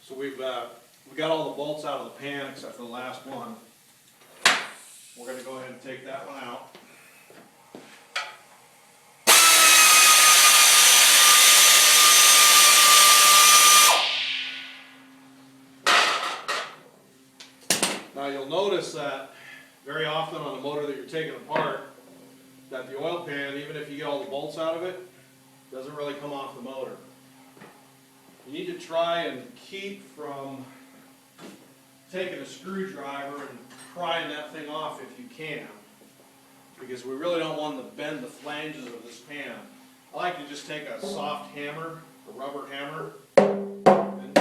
So we got all the bolts out of the pan except for the last one. We're going to go ahead and take that one out. Now you'll notice that very often on the motor that you're taking apart, that the oil pan, even if you get all the bolts out of it, doesn't really come off the motor. You need to try and keep from taking a screwdriver and prying that thing off if you can, because we really don't want to bend the flanges of this pan. I like to just take a soft hammer, a rubber hammer, and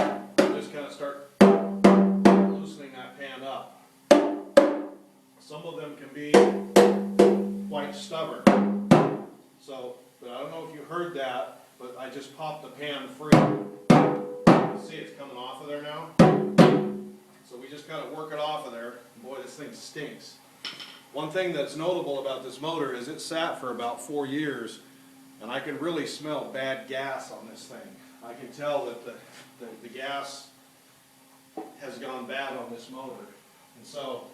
just kind of start loosening that pan up. Some of them can be quite stubborn. So, but I don't know if you heard that, but I just popped the pan free. See, it's coming off of there now. So we just got to work it off of there. Boy, this thing stinks. One thing that's notable about this motor is it sat for about 4 years, and I can really smell bad gas on this thing. I can tell that the gas has gone bad on this motor. And so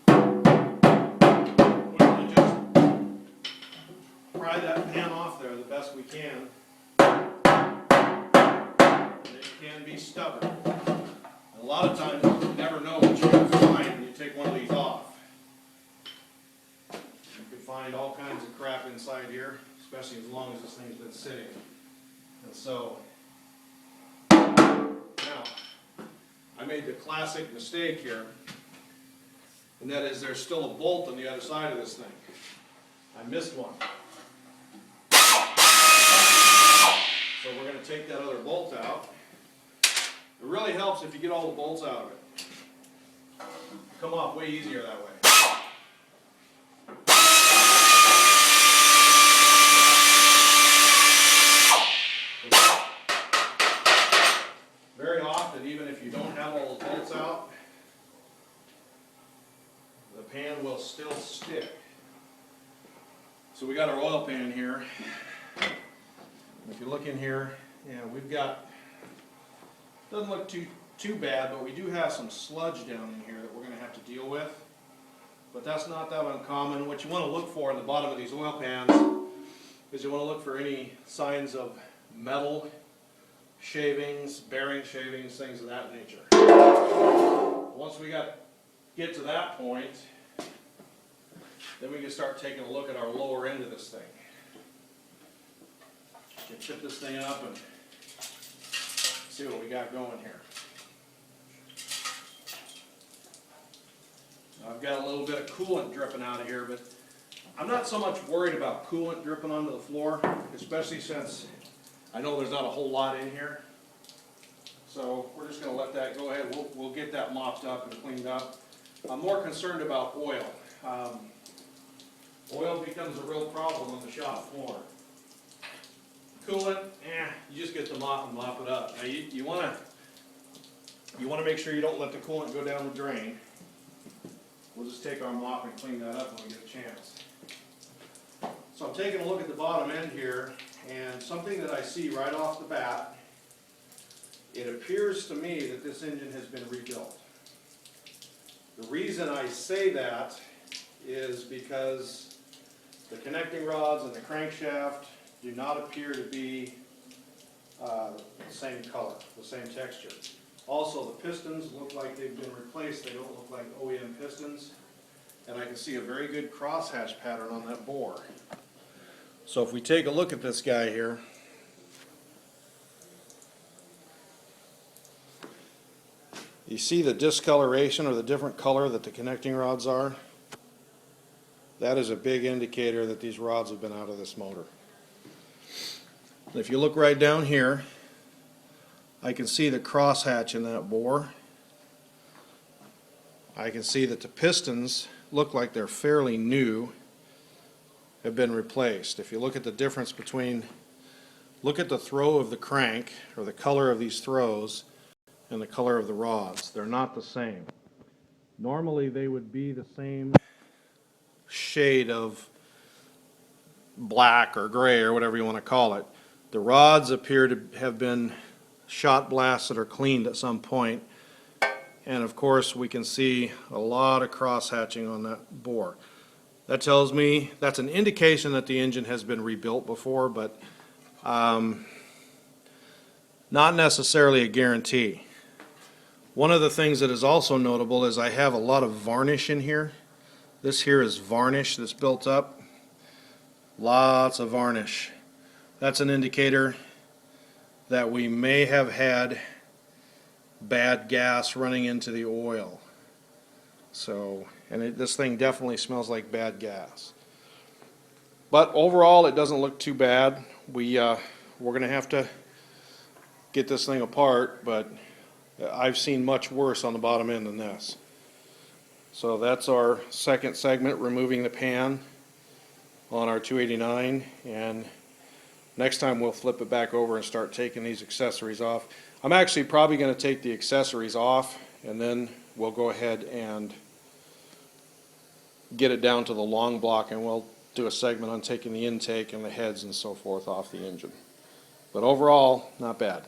we're going to just pry that pan off there the best we can. And it can be stubborn. A lot of times you never know what you're going to find when you take one of these off. You can find all kinds of crap inside here, especially as long as this thing's been sitting. And so, now, I made the classic mistake here, and that is there's still a bolt on the other side of this thing. I missed one. So we're going to take that other bolt out. It really helps if you get all the bolts out of it. Come off way easier that way. Very often, even if you don't have all the bolts out, the pan will still stick. So we got our oil pan here. If you look in here, yeah, we've got, doesn't look too bad, but we do have some sludge down in here that we're going to have to deal with. But that's not that uncommon. What you want to look for in the bottom of these oil pans is you want to look for any signs of metal shavings, bearing shavings, things of that nature. Once we get to that point, then we can start taking a look at our lower end of this thing. You can chip this thing up and see what we got going here. I've got a little bit of coolant dripping out of here, but I'm not so much worried about coolant dripping onto the floor, especially since I know there's not a whole lot in here. So we're just going to let that go ahead. We'll get that mopped up and cleaned up. I'm more concerned about oil. Oil becomes a real problem on the shop floor. Coolant, you just get the mop and mop it up. Now you want to make sure you don't let the coolant go down the drain. We'll just take our mop and clean that up when we get a chance. So I'm taking a look at the bottom end here, and something that I see right off the bat, it appears to me that this engine has been rebuilt. The reason I say that is because the connecting rods and the crankshaft do not appear to be the same color, the same texture. Also, the pistons look like they've been replaced. They don't look like OEM pistons. And I can see a very good crosshatch pattern on that bore. So if we take a look at this guy here, you see the discoloration or the different color that the connecting rods are? That is a big indicator that these rods have been out of this motor. If you look right down here, I can see the crosshatch in that bore. I can see that the pistons look like they're fairly new, have been replaced. If you look at the difference between, look at the throw of the crank, or the color of these throws, and the color of the rods. They're not the same. Normally they would be the same shade of black or gray or whatever you want to call it. The rods appear to have been shot blasted or cleaned at some point. And of course, we can see a lot of cross-hatching on that bore. That tells me, that's an indication that the engine has been rebuilt before, but not necessarily a guarantee. One of the things that is also notable is I have a lot of varnish in here. This here is varnish that's built up. Lots of varnish. That's an indicator that we may have had bad gas running into the oil. So, and this thing definitely smells like bad gas. But overall, it doesn't look too bad. We're going to have to get this thing apart, but I've seen much worse on the bottom end than this. So that's our second segment, removing the pan on our 289, and next time we'll flip it back over and start taking these accessories off. I'm actually probably going to take the accessories off, and then we'll go ahead and get it down to the long block, and we'll do a segment on taking the intake and the heads and so forth off the engine. But overall, not bad.